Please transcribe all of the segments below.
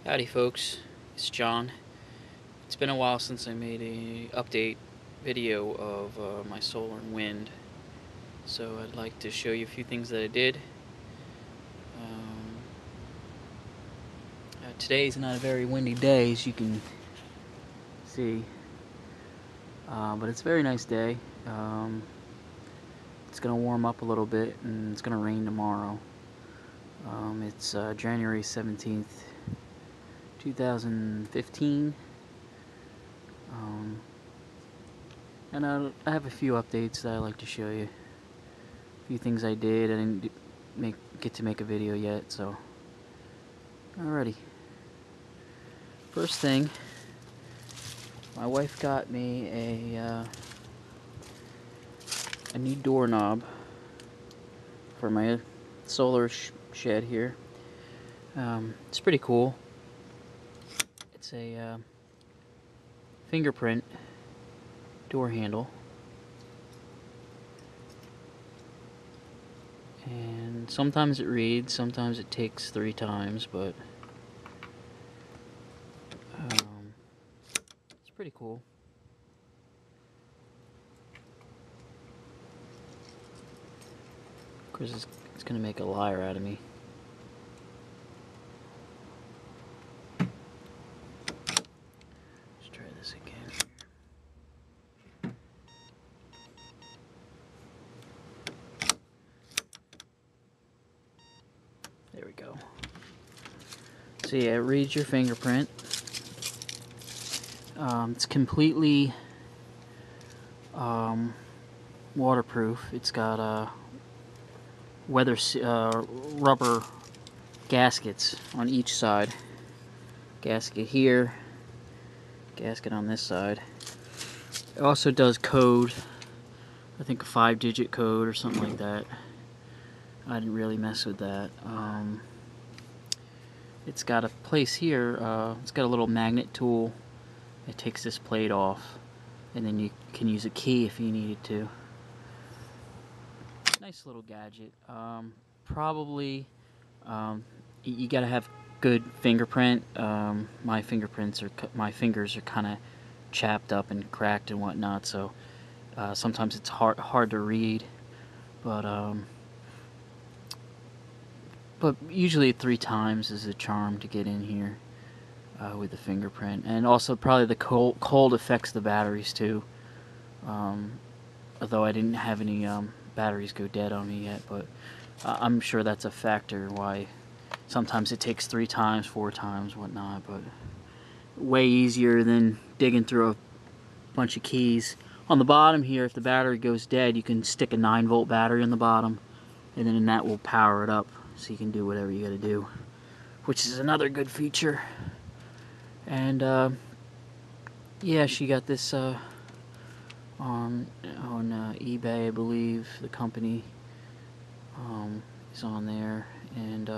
Howdy folks, it's John. It's been a while since I made a update video of my solar and wind, so I'd like to show you a few things that I did. Today's not a very windy day, as you can see, but it's a very nice day. It's going to warm up a little bit and it's going to rain tomorrow. It's January 17th, 2015, and I have a few updates that I'd like to show you. A few things I did. I didn't get to make a video yet, so alrighty. First thing, my wife got me a new doorknob for my solar shed here. It's pretty cool. It's a fingerprint door handle, and sometimes it reads, sometimes it takes 3 times, but it's pretty cool. Of course, it's gonna make a liar out of me. Let's try this again. There we go. So yeah, it reads your fingerprint. It's completely waterproof. It's got rubber gaskets on each side. Gasket here, gasket on this side. It also does code, I think a 5-digit code or something like that. I didn't really mess with that. It's got a place here, it's got a little magnet tool. It takes this plate off, and then you can use a key if you needed to. Nice little gadget. Probably you gotta have good fingerprint. My fingers are kind of chapped up and cracked and whatnot, so sometimes it's hard to read. But usually 3 times is a charm to get in here with the fingerprint. And also probably the cold affects the batteries too. Although I didn't have any batteries go dead on me yet, but I'm sure that's a factor why sometimes it takes 3 times, 4 times, whatnot. But way easier than digging through a bunch of keys. On the bottom here, if the battery goes dead, you can stick a 9-volt battery on the bottom, and then that will power it up, so you can do whatever you gotta do, which is another good feature. And yeah, she got this on eBay, I believe. The company is on there, and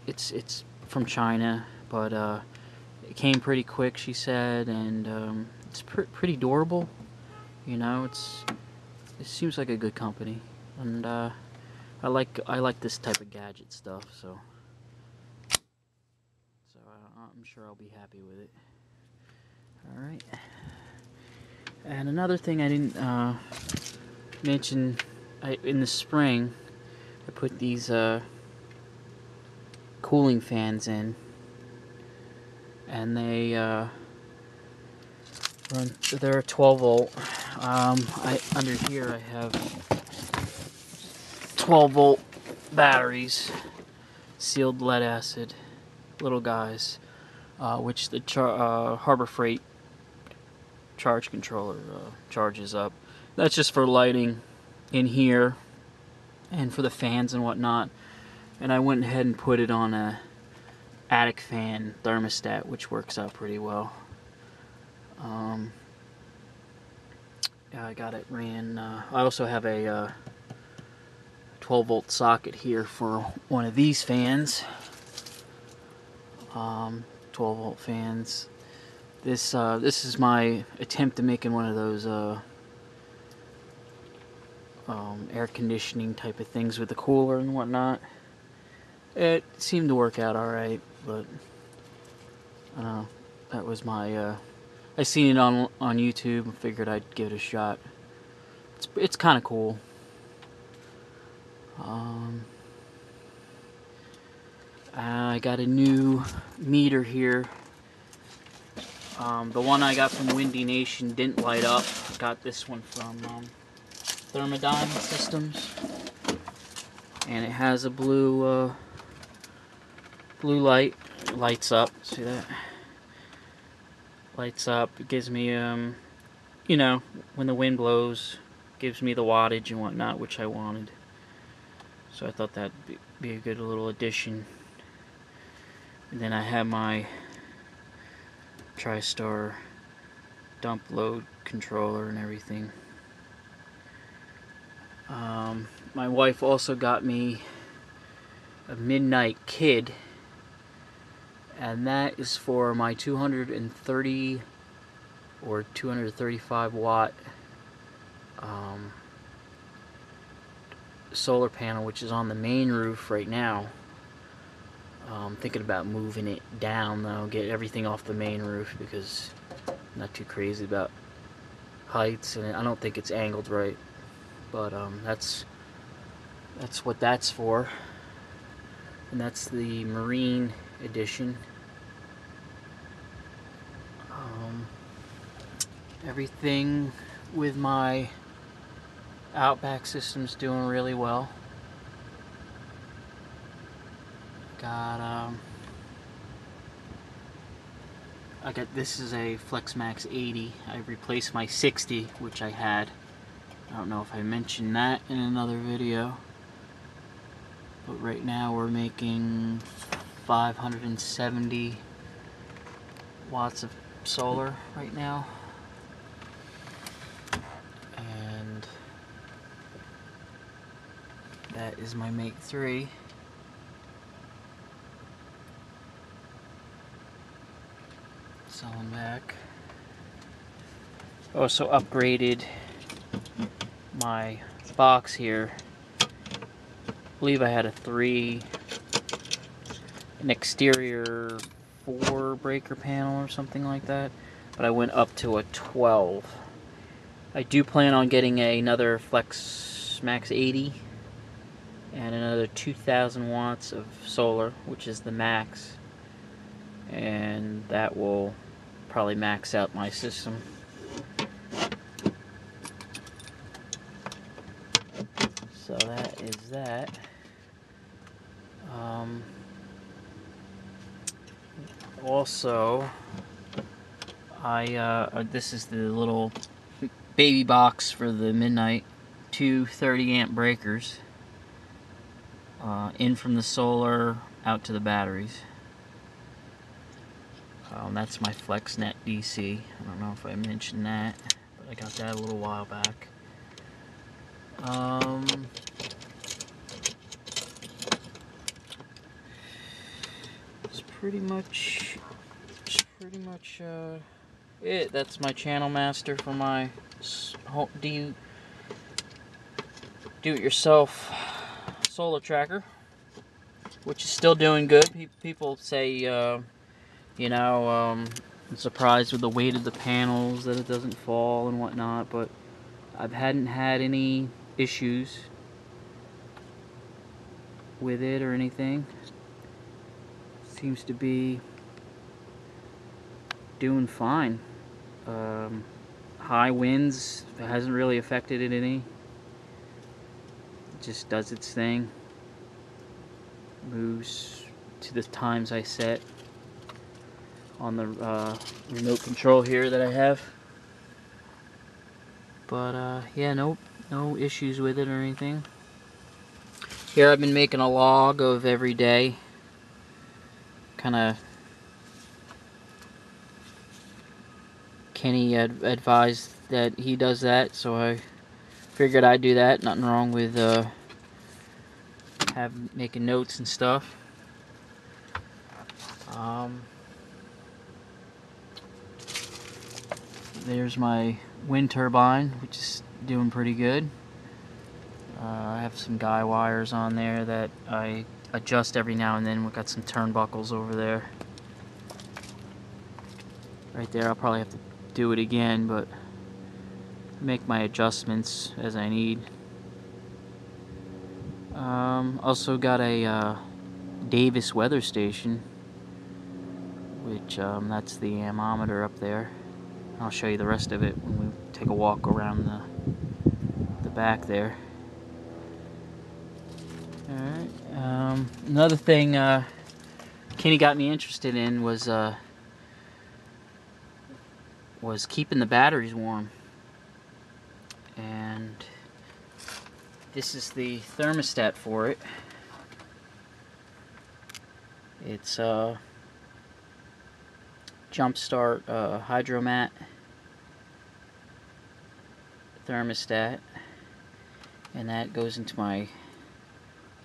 it's from China, but it came pretty quick, she said, and it's pretty durable. You know, it seems like a good company, and I like this type of gadget stuff, so I'm sure I'll be happy with it. All right. And another thing I didn't mention, in the spring, I put these cooling fans in, and they're 12 volt. Under here I have 12 volt batteries, sealed lead acid, little guys, which the Harbor Freight charge controller charges up. That's just for lighting in here and for the fans and whatnot. And I went ahead and put it on a attic fan thermostat, which works out pretty well. Yeah, I got it ran. I also have a 12 volt socket here for one of these fans. 12 volt fans. This is my attempt to making one of those air conditioning type of things with the cooler and whatnot. It seemed to work out alright, but That was my, I seen it on YouTube and figured I'd give it a shot. It's kind of cool. I got a new meter here. The one I got from Windy Nation didn't light up. Got this one from Thermodyne Systems, and it has a blue light. It lights up. See that? Lights up. It gives me you know, when the wind blows, gives me the wattage and whatnot, which I wanted. So I thought that'd be a good little addition. And then I have my TriStar dump load controller and everything. My wife also got me a Midnight Kid, and that is for my 230 or 235 watt solar panel, which is on the main roof right now. I'm thinking about moving it down though, get everything off the main roof, because I'm not too crazy about heights, and I don't think it's angled right. But that's what that's for, and that's the Marine edition. Everything with my Outback system's doing really well. I got this is a FlexMax 80. I replaced my 60, which I had. I don't know if I mentioned that in another video, but right now we're making 570 watts of solar right now, and that is my Make 3. Selling back. Also upgraded my box here. I believe I had an exterior 4 breaker panel or something like that, but I went up to a 12. I do plan on getting another FlexMax 80 and another 2,000 watts of solar, which is the max, and that will probably max out my system. So that is that. Also, this is the little baby box for the Midnight, 2 30-amp breakers, in from the solar out to the batteries. That's my FlexNet DC. I don't know if I mentioned that, but I got that a little while back. It's pretty much it. That's my channel master for my do-it-yourself solar tracker, which is still doing good. People say, you know, I'm surprised with the weight of the panels that it doesn't fall and whatnot, but I hadn't had any issues with it or anything. Seems to be doing fine. High winds, it hasn't really affected it any. It just does its thing. Moves to the times I set on the remote control here that I have. But yeah, no issues with it or anything. Here I've been making a log of every day. Kinda Kenny advised that he does that, so I figured I'd do that. Nothing wrong with making notes and stuff. There's my wind turbine, which is doing pretty good. I have some guy wires on there that I adjust every now and then. We've got some turnbuckles over there. right there. I'll probably have to do it again, but make my adjustments as I need. Also got a Davis weather station, which that's the ammometer up there. I'll show you the rest of it when we take a walk around the back there. Alright, another thing Kenny got me interested in was keeping the batteries warm. And this is the thermostat for it. It's Jumpstart Hydromat thermostat, and that goes into my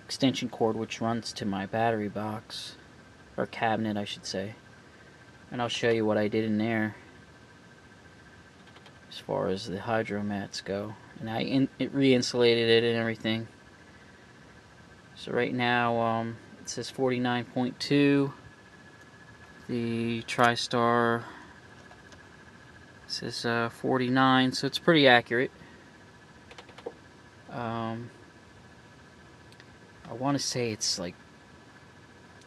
extension cord, which runs to my battery box, or cabinet I should say. And I'll show you what I did in there as far as the hydromats go. And I re-insulated it and everything. So right now it says 49.2. The TriStar says 49, so it's pretty accurate. I want to say it's like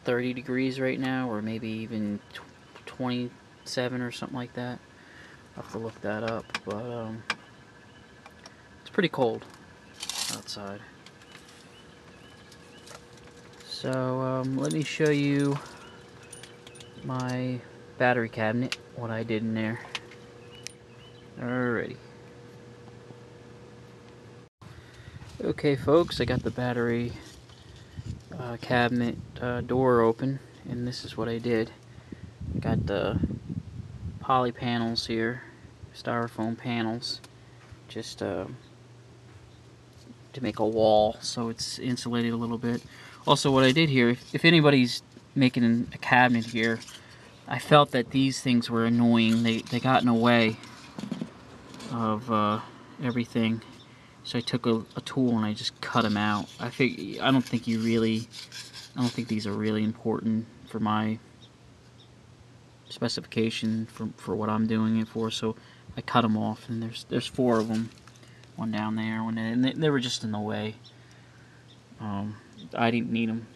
30 degrees right now, or maybe even 27 or something like that. I'll have to look that up, but it's pretty cold outside. So let me show you my battery cabinet, what I did in there. Alrighty. Okay folks, I got the battery cabinet door open, and this is what I did. Got the poly panels here, styrofoam panels, just to make a wall so it's insulated a little bit. Also, what I did here, if anybody's making a cabinet here, I felt that these things were annoying. They got in the way of everything, so I took a tool and I just cut them out. I don't think these are really important for my specification for what I'm doing it for. So I cut them off, and there's 4 of them, one down there, one there, and they were just in the way. I didn't need them.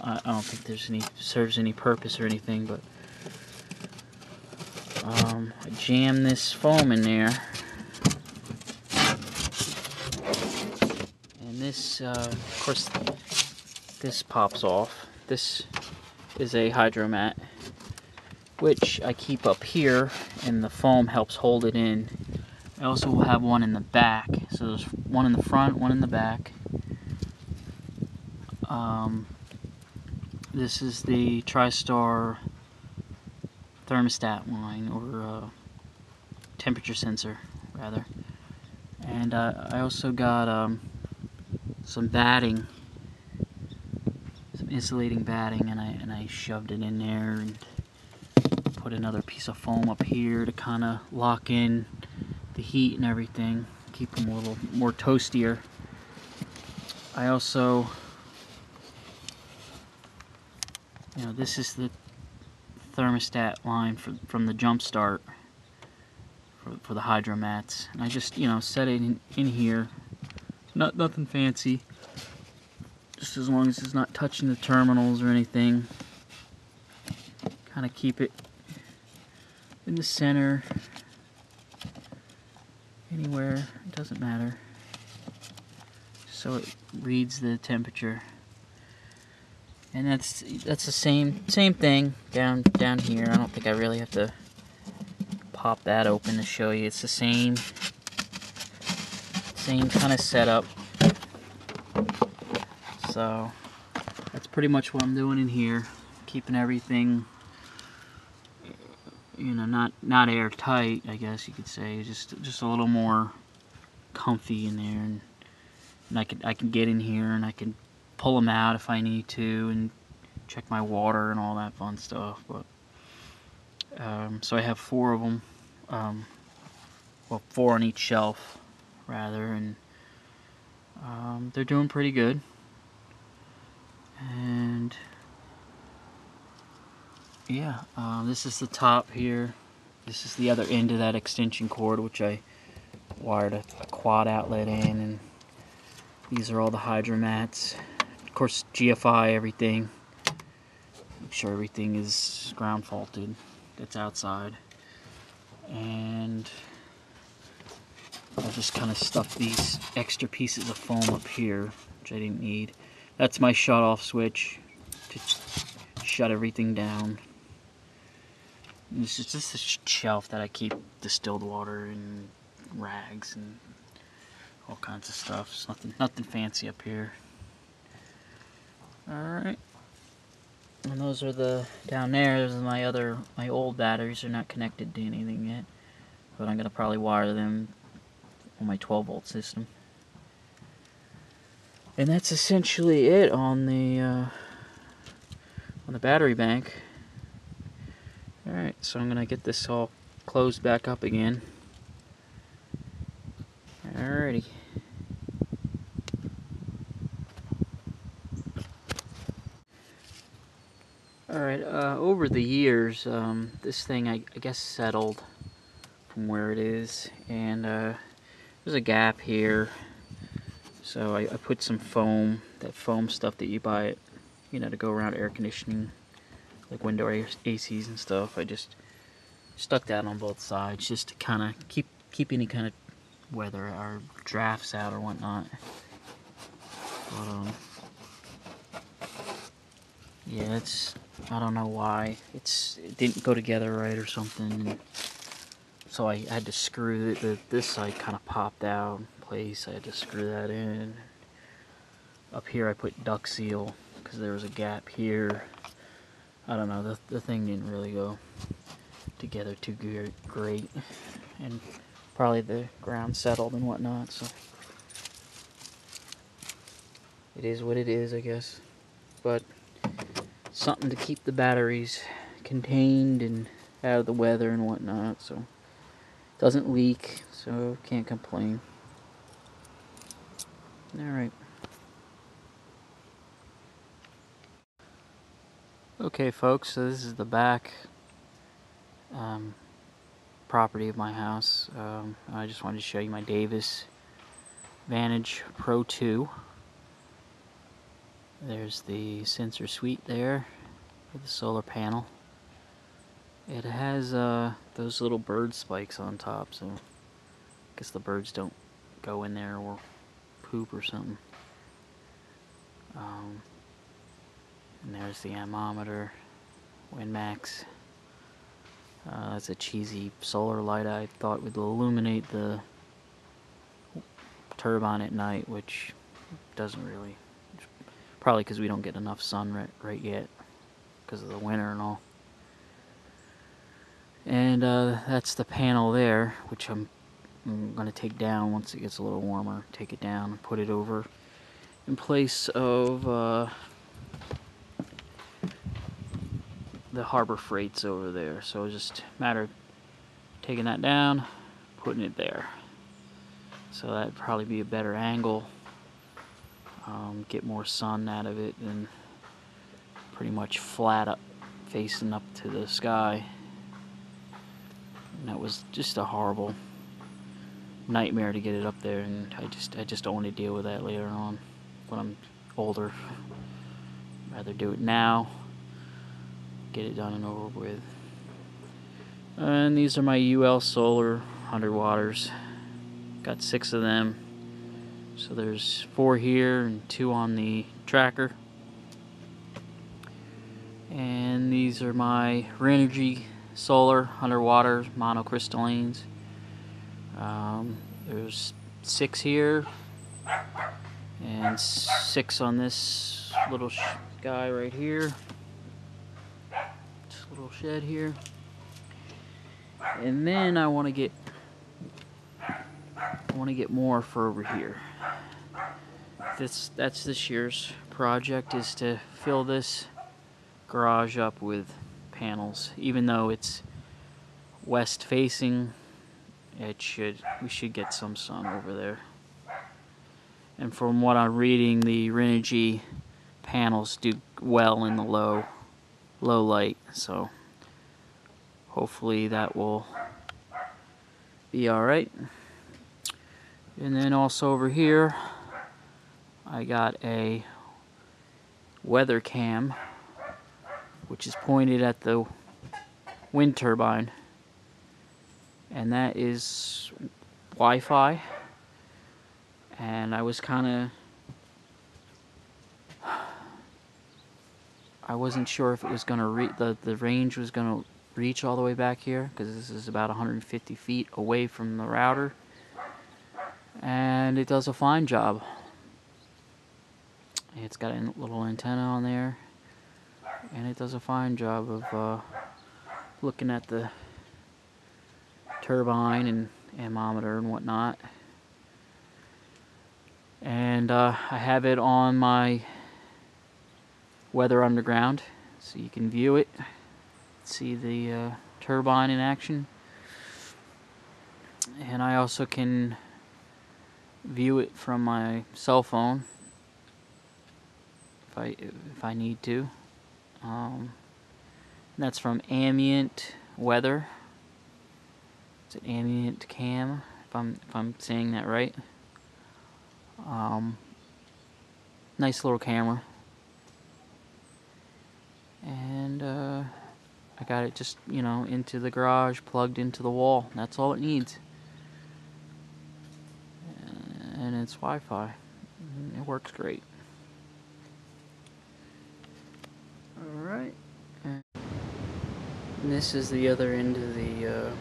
I don't think serves any purpose or anything, but I jammed this foam in there, and this, of course, this pops off. This is a hydromat, which I keep up here, and the foam helps hold it in. I also will have one in the back, so there's one in the front, one in the back. This is the TriStar thermostat line, or temperature sensor, rather. And I also got some batting, some insulating batting, and I shoved it in there and put another piece of foam up here to kind of lock in the heat and everything, keep them a little more toastier. I also, this is the thermostat line from the Jumpstart for the hydromats, and I just set it in here. Nothing fancy, just as long as it's not touching the terminals or anything. Kind of keep it in the center, anywhere, it doesn't matter, so it reads the temperature. And that's the same thing down here. I don't think I really have to pop that open to show you. It's the same kind of setup. So that's pretty much what I'm doing in here, keeping everything, not airtight, I guess you could say, just a little more comfy in there, and I can get in here and I can pull them out if I need to and check my water and all that fun stuff. But so I have 4 of them, well, 4 on each shelf rather, and they're doing pretty good. And yeah, this is the top here. This is the other end of that extension cord, which I wired a quad outlet in, and these are all the hydromats. Of course, GFI everything. Make sure everything is ground faulted that's outside. And I'll just kind of stuff these extra pieces of foam up here, which I didn't need. That's my shut-off switch to shut everything down. And this is just a shelf that I keep distilled water and rags and all kinds of stuff. It's nothing fancy up here. Alright. And those are down there, those are my old batteries. Are not connected to anything yet. But I'm going to probably wire them on my 12-volt system. And that's essentially it on the battery bank. Alright, so I'm going to get this all closed back up again. Alrighty. Alright, over the years, this thing I guess settled from where it is, and there's a gap here, so I put some foam, that foam stuff that you buy it, to go around air conditioning, like window ACs and stuff. I just stuck that on both sides just to kind of keep any kind of weather or drafts out or whatnot. But yeah, I don't know why it didn't go together right or something, and so I had to screw this side kind of popped out in place. I had to screw that in. Up here I put duct seal because there was a gap here. I don't know, the thing didn't really go together too great, and probably the ground settled and whatnot, so it is what it is, I guess. But something to keep the batteries contained and out of the weather and whatnot, so it doesn't leak, so can't complain. Alright. Okay folks, so this is the back property of my house. I just wanted to show you my Davis Vantage Pro 2. There's the sensor suite there with the solar panel. It has those little bird spikes on top, so I guess the birds don't go in there or poop or something. And there's the anemometer, WinMax. That's a cheesy solar light I thought would illuminate the turbine at night, which doesn't really. Probably because we don't get enough sun right yet because of the winter and all. And that's the panel there, which I'm going to take down once it gets a little warmer. Take it down and put it over in place of the Harbor Freight's over there. So it's just a matter of taking that down, putting it there. So that'd probably be a better angle. Get more sun out of it and pretty much flat up, facing up to the sky. And that was just a horrible nightmare to get it up there, and I just don't want to deal with that later on when I'm older. I'd rather do it now, get it done and over with. And these are my UL Solar 100 watters. Got 6 of them. So there's 4 here and 2 on the tracker. And these are my Renogy Solar 100 watters monocrystallines. There's 6 here and 6 on this little guy right here. This little shed here. And then I want to get more for over here. That's this year's project, is to fill this garage up with panels. Even though it's west facing, we should get some sun over there. And from what I'm reading, the Renogy panels do well in the low light, so hopefully that will be alright. And then also over here I got a weather cam, which is pointed at the wind turbine, and that is Wi-Fi. And I was I wasn't sure if it was going to the range was going to reach all the way back here, because this is about 150 feet away from the router, and it does a fine job. It's got a little antenna on there, and it does a fine job of looking at the turbine and anemometer and whatnot. And I have it on my Weather Underground, so you can view it, see the turbine in action. And I also can view it from my cell phone if I need to. That's from Ambient Weather. It's an Ambient Cam, if I'm saying that right. Nice little camera. And I got it just, into the garage, plugged into the wall. That's all it needs. And it's Wi-Fi. It works great. Alright. And this is the other end of the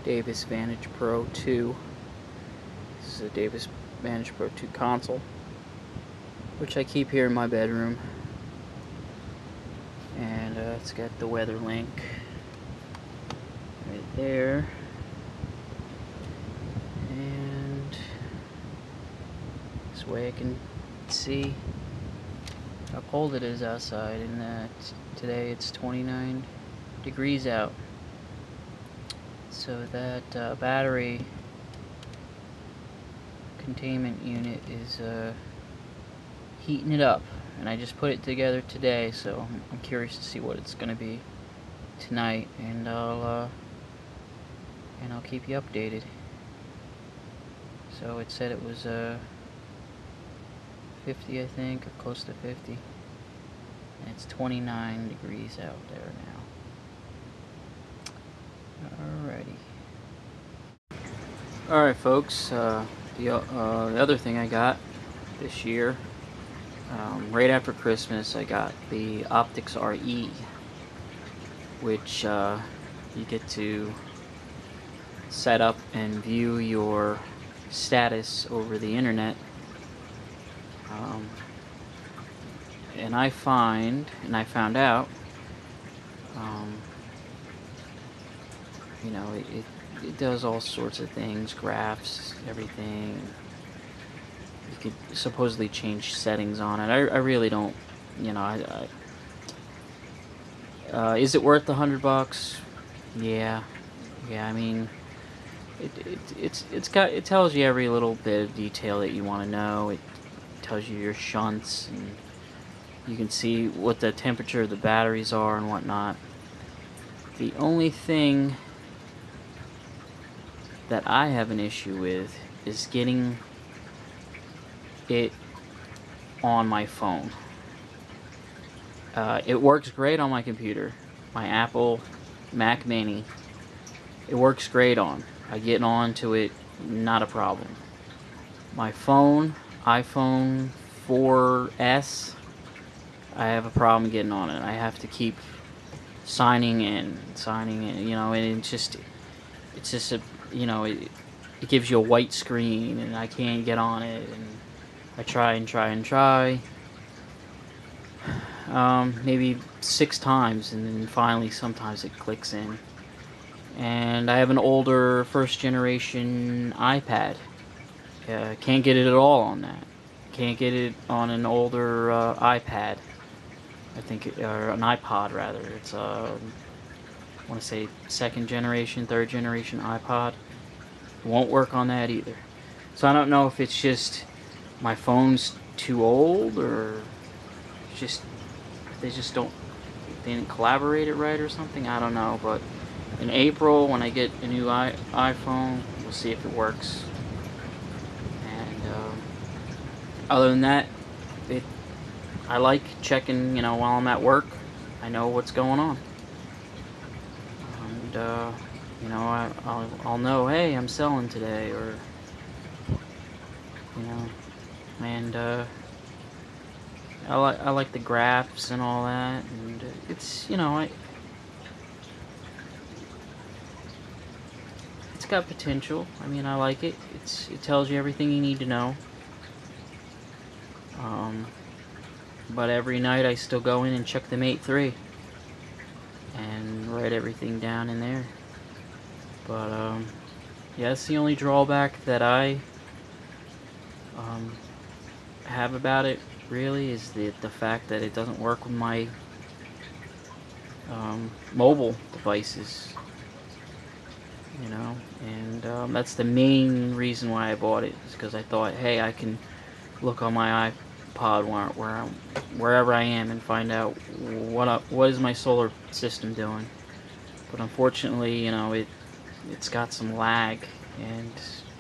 Davis Vantage Pro 2. This is a Davis Vantage Pro 2 console, which I keep here in my bedroom. And it's got the weather link right there. And this way I can see how cold it is outside, and today it's 29 degrees out. So that battery containment unit is heating it up, and I just put it together today, so I'm curious to see what it's going to be tonight, and I'll keep you updated. So it said it was 50, I think, or close to 50, and it's 29 degrees out there now. Alrighty. Alright, folks, the other thing I got this year, right after Christmas, I got the opticsRE, which you get to set up and view your status over the internet. And I found out, it does all sorts of things, graphs, everything. You could supposedly change settings on it. I really don't, is it worth the $100? Yeah, I mean, it tells you every little bit of detail that you want to know. It tells you your shunts, and you can see what the temperature of the batteries are and whatnot. The only thing that I have an issue with is getting it on my phone. It works great on my computer, my Apple Mac Mini. It works great on. I get onto it, not a problem. My phone, iPhone 4S, I have a problem getting on it. I have to keep signing in, and it's just a, it gives you a white screen, and I can't get on it, and I try and try, maybe 6 times, and then finally sometimes it clicks in. And I have an older first generation iPad. Can't get it at all on that. Can't get it on an older iPad. I think, or an iPod rather. It's I want to say 2nd generation, 3rd generation iPod. Won't work on that either. So I don't know if it's just my phone's too old, or they just don't they didn't collaborate it right or something. I don't know, but in April when I get a new iPhone, we'll see if it works. And other than that, I like checking, while I'm at work. I know what's going on, and I'll know, hey, I'm selling today, or and I like the graphs and all that, and it's it's got potential. I mean, I like it. It tells you everything you need to know. But every night I still go in and check the Mate 3 and write everything down in there. But yeah, that's the only drawback that I have about it, really, is the fact that it doesn't work with my mobile devices, and that's the main reason why I bought it, is because I thought, hey, I can look on my iPod wherever I am and find out what is my solar system doing. But unfortunately, it's got some lag, and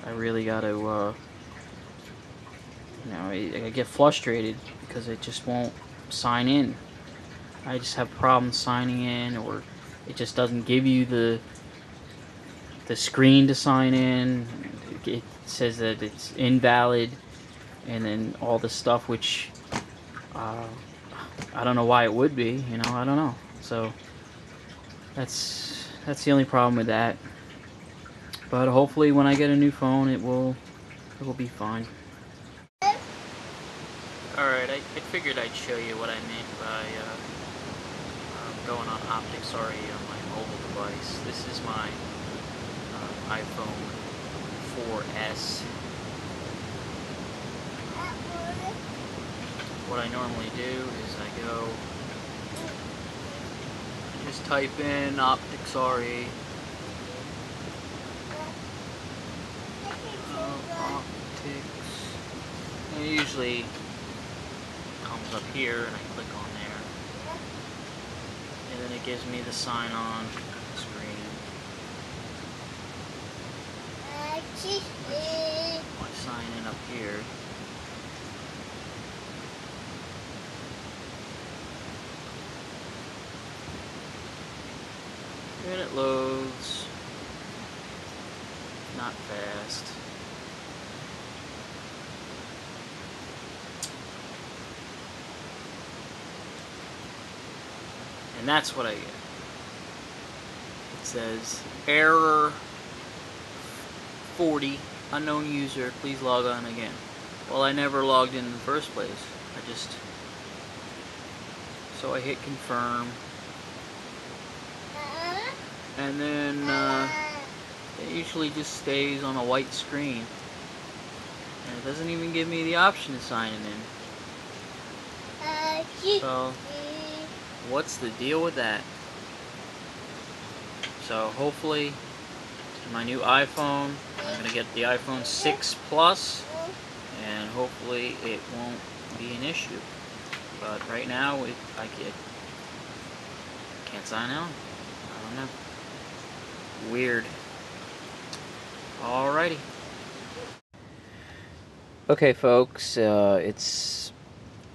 I really got to I get frustrated because it just won't sign in. I just have problems signing in, or it just doesn't give you the screen to sign in. It says that it's invalid, and then all the stuff which I don't know why it would be. I don't know. So that's the only problem with that. But hopefully, when I get a new phone, it will be fine. Alright, I figured I'd show you what I meant by going on opticsRE on my mobile device. This is my iPhone 4S. What I normally do is I go, just type in opticsRE. Optics. And it usually comes up here, and I click on there, and then it gives me the sign on screen. I sign in up here. And it loads. Not fast. And that's what I get. It says, error 40, unknown user, please log on again. Well, I never logged in the first place. So I hit confirm. And then it usually just stays on a white screen. And it doesn't even give me the option to sign in. So, what's the deal with that? So hopefully, my new iPhone, I'm going to get the iPhone 6 Plus, and hopefully it won't be an issue. But right now, I can't sign on. I don't know. Weird. Alrighty. Okay, folks, it's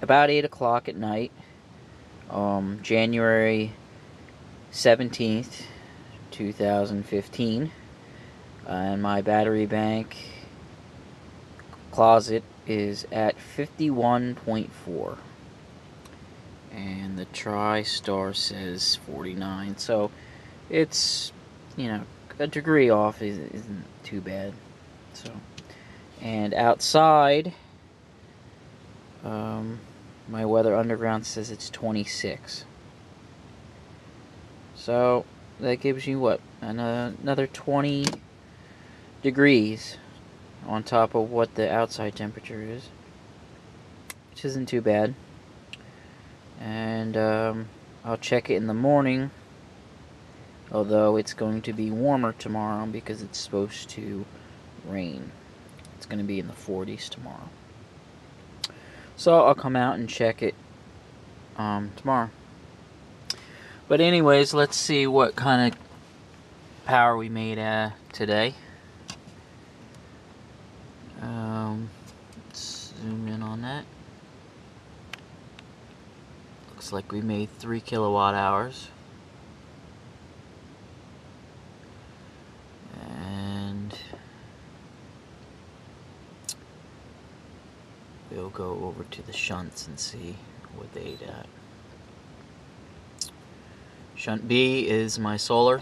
about 8 o'clock at night, January 17th, 2015, and my battery bank closet is at 51.4, and the TriStar says 49, so it's, a degree off isn't too bad. So, and outside, my Weather Underground says it's 26. So that gives you what, another 20 degrees on top of what the outside temperature is, which isn't too bad. And I'll check it in the morning, although it's going to be warmer tomorrow because it's supposed to rain. It's going to be in the 40s tomorrow. So I'll come out and check it tomorrow. But anyways, let's see what kind of power we made today. Let's zoom in on that. Looks like we made 3 kilowatt hours. And we'll go over to the shunts and see what they got. Shunt B is my solar.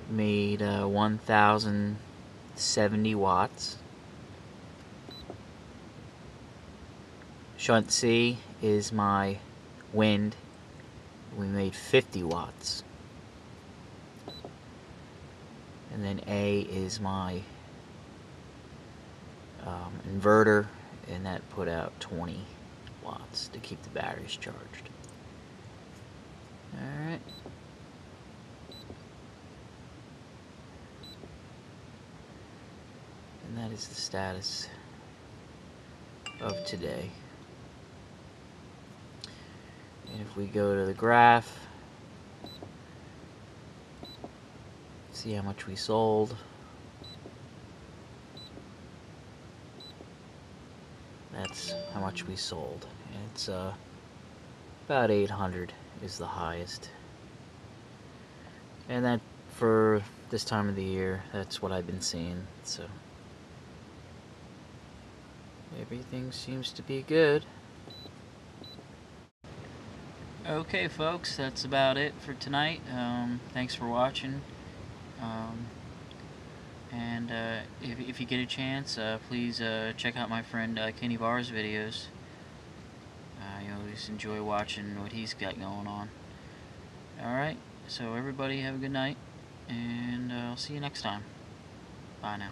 Made 1070 watts. Shunt C is my wind. We made 50 watts. And then A is my inverter, and that put out 20 watts to keep the batteries charged. Alright. And that is the status of today. And if we go to the graph, see how much we sold. That's how much we sold. And it's about 800 is the highest. And that, for this time of the year, that's what I've been seeing. So everything seems to be good. Okay folks, that's about it for tonight. Thanks for watching. And if you get a chance, please check out my friend Kenny Viar's videos. I always enjoy watching what he's got going on. Alright, so everybody have a good night, and I'll see you next time. Bye now.